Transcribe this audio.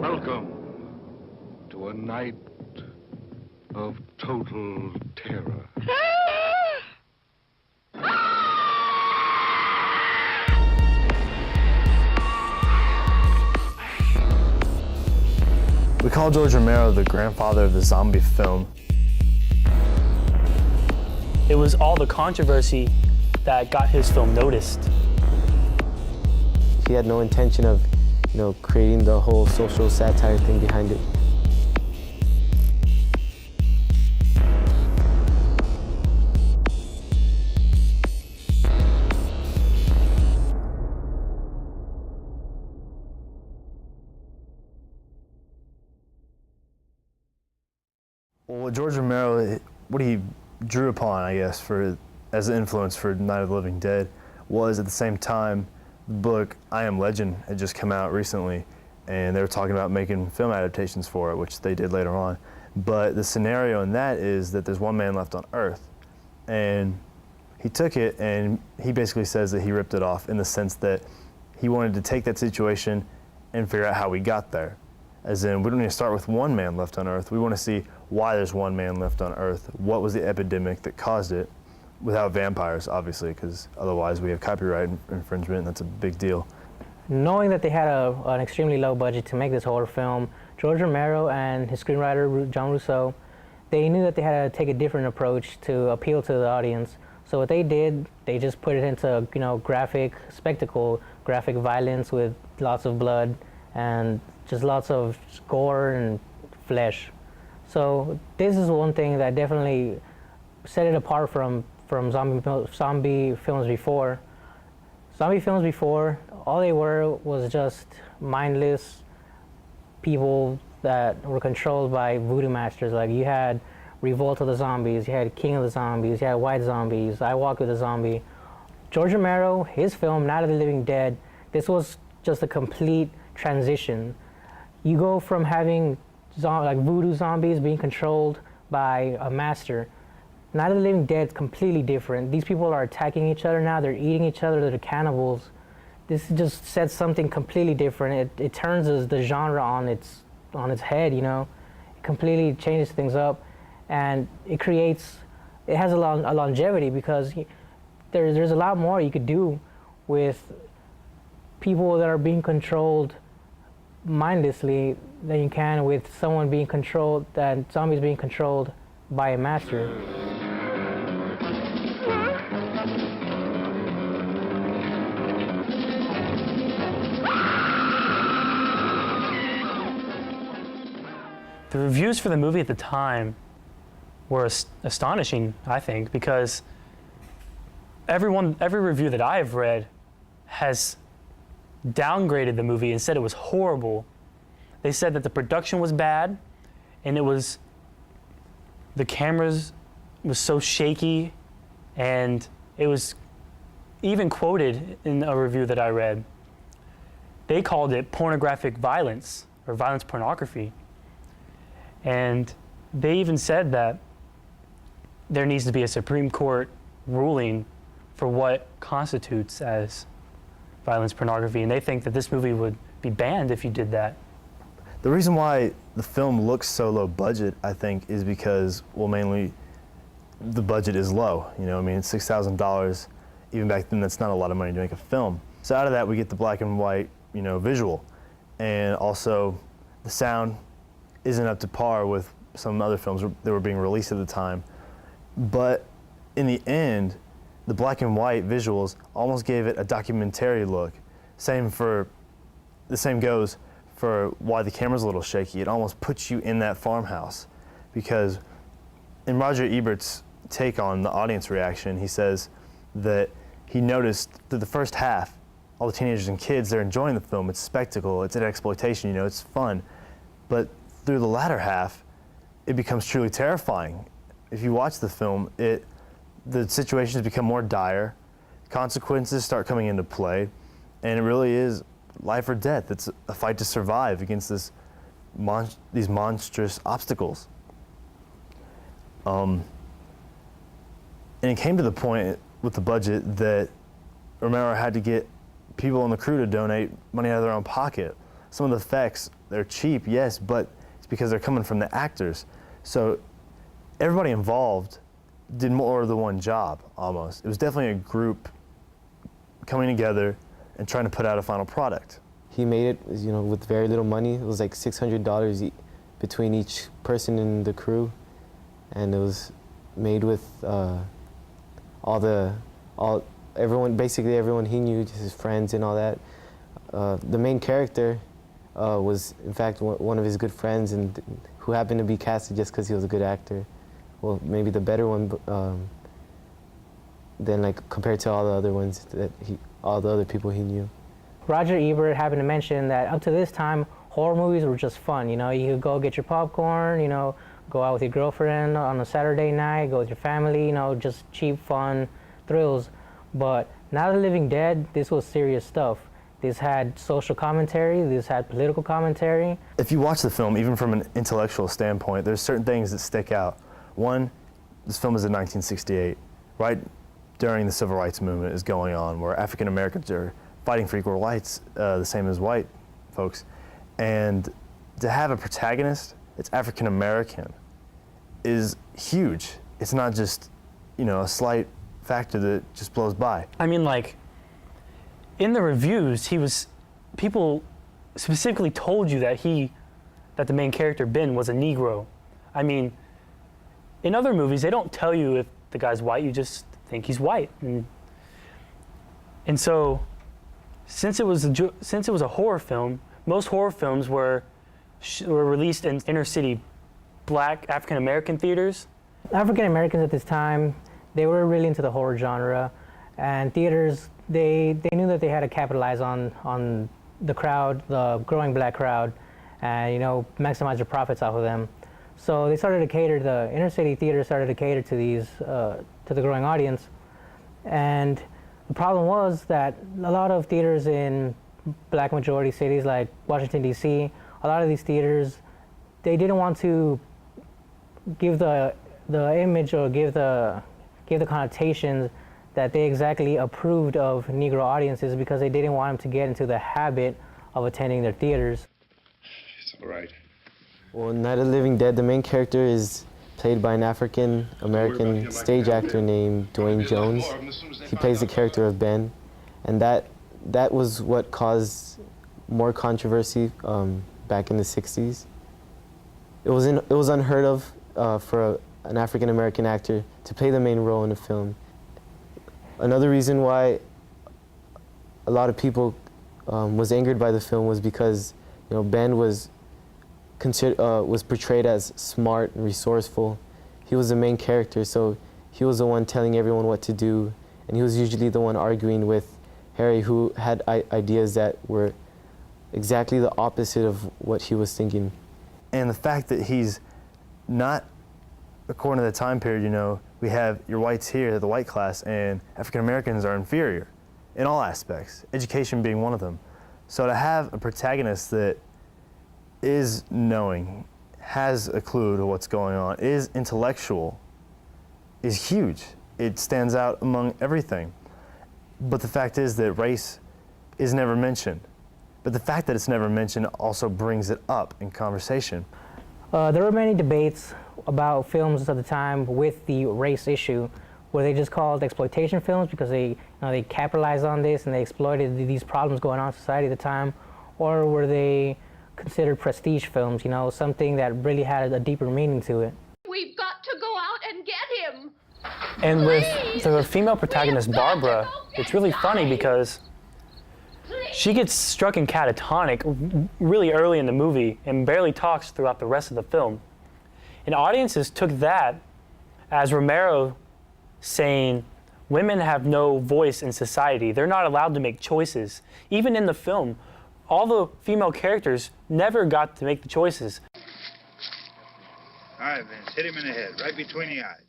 Welcome to a night of total terror. We call George Romero the grandfather of the zombie film. It was all the controversy that got his film noticed. He had no intention of, creating the whole social satire thing behind it. Well, George Romero, what he drew upon, I guess, as an influence for Night of the Living Dead was at the same time the book I Am Legend had just come out recently, and they were talking about making film adaptations for it, which they did later on. But the scenario in that is that there's one man left on Earth, and he took it and he basically says that he ripped it off in the sense that he wanted to take that situation and figure out how we got there. As in, we don't need to start with one man left on Earth. We want to see why there's one man left on Earth. What was the epidemic that caused it? Without vampires, obviously, because otherwise we have copyright infringement, and that's a big deal. Knowing that they had an extremely low budget to make this horror film, George Romero and his screenwriter, John Russo, they knew that they had to take a different approach to appeal to the audience. So what they did, they just put it into, graphic spectacle, graphic violence with lots of blood and just lots of gore and flesh. So this is one thing that definitely set it apart from zombie films before. Zombie films before, all they were was just mindless people that were controlled by voodoo masters. Like you had Revolt of the Zombies, you had King of the Zombies, you had White Zombies, I Walk with a Zombie. George Romero, his film, Night of the Living Dead, this was just a complete transition. You go from having voodoo zombies being controlled by a master. Night of the Living Dead is completely different. These people are attacking each other now. They're eating each other. They're cannibals. This just sets something completely different. It turns the genre on its head. It completely changes things up, and it has a longevity because there's a lot more you could do with people that are being controlled mindlessly than you can with someone being controlled, that zombies being controlled by a master. The reviews for the movie at the time were astonishing, I think, because every review that I've read has downgraded the movie and said it was horrible. They said that the production was bad, and the cameras was so shaky, and it was even quoted in a review that I read. They called it pornographic violence, or violence pornography. And they even said that there needs to be a Supreme Court ruling for what constitutes as violence pornography, and they think that this movie would be banned if you did that. The reason why the film looks so low budget, I think, is because, well, mainly the budget is low. It's $6,000. Even back then, that's not a lot of money to make a film. So out of that, we get the black and white, visual. And also, the sound isn't up to par with some other films that were being released at the time. But in the end, the black and white visuals almost gave it a documentary look. The same goes for why the camera's a little shaky. It almost puts you in that farmhouse, because in Roger Ebert's take on the audience reaction, he says that he noticed through the first half, all the teenagers and kids, they're enjoying the film. It's spectacle, it's an exploitation, it's fun. But through the latter half, it becomes truly terrifying. If you watch the film, the situations become more dire, consequences start coming into play, and it really is life or death. It's a fight to survive against these monstrous obstacles. And it came to the point with the budget that Romero had to get people on the crew to donate money out of their own pocket. Some of the effects, they're cheap, yes, but it's because they're coming from the actors. So everybody involved did more than one job, almost. It was definitely a group coming together and trying to put out a final product. He made it, you know, with very little money. It was like $600 between each person in the crew, and it was made with basically everyone he knew, just his friends and all that. The main character was, in fact, one of his good friends, and who happened to be casted just because he was a good actor. Well, maybe the better one than, like, compared to all the other ones all the other people he knew. Roger Ebert happened to mention that up to this time, horror movies were just fun. You know, you could go get your popcorn, you know, go out with your girlfriend on a Saturday night, go with your family, you know, just cheap, fun thrills. But Night of the Living Dead, this was serious stuff. This had social commentary, this had political commentary. If you watch the film, even from an intellectual standpoint, there's certain things that stick out. One, this film is in 1968, right during the Civil Rights Movement is going on, where African Americans are fighting for equal rights, the same as white folks. And to have a protagonist that's African American is huge. It's not just, you know, a slight factor that just blows by. I mean, like, in the reviews, people specifically told you that the main character, Ben, was a Negro. I mean, in other movies, they don't tell you if the guy's white, you just think he's white. And so, since it was a horror film, most horror films were released in inner city black African American theaters. African Americans at this time, they were really into the horror genre, and theaters, they knew that they had to capitalize on the crowd, the growing black crowd, and, you know, maximize their profits off of them. So they started to cater, the inner city theaters started to cater to these, to the growing audience. And the problem was that a lot of theaters in black majority cities like Washington, D.C., a lot of these theaters, they didn't want to give the image or give the connotations that they exactly approved of Negro audiences, because they didn't want them to get into the habit of attending their theaters. It's all right. Well, in Night of the Living Dead, the main character is played by an African-American stage actor named Dwayne Jones. He plays the character of Ben, and that was what caused more controversy back in the 60s. It was unheard of for an African-American actor to play the main role in a film. Another reason why a lot of people was angered by the film was because, you know, Ben was portrayed as smart and resourceful. He was the main character, so he was the one telling everyone what to do, and he was usually the one arguing with Harry, who had ideas that were exactly the opposite of what he was thinking. And the fact that he's not, according to the time period, you know, we have your whites here, the white class, and African Americans are inferior in all aspects, education being one of them. So to have a protagonist that is knowing, has a clue to what's going on, is intellectual, is huge. It stands out among everything. But the fact is that race is never mentioned. But the fact that it's never mentioned also brings it up in conversation. There were many debates about films at the time with the race issue. Were they just called exploitation films because they capitalized on this and they exploited these problems going on in society at the time? Or were they considered prestige films, you know, something that really had a deeper meaning to it? We've got to go out and get him. And with the female protagonist, Barbara, it's really funny because she gets struck in catatonic really early in the movie and barely talks throughout the rest of the film. And audiences took that as Romero saying, women have no voice in society. They're not allowed to make choices. Even in the film, all the female characters never got to make the choices. All right, Vince, hit him in the head, right between the eyes.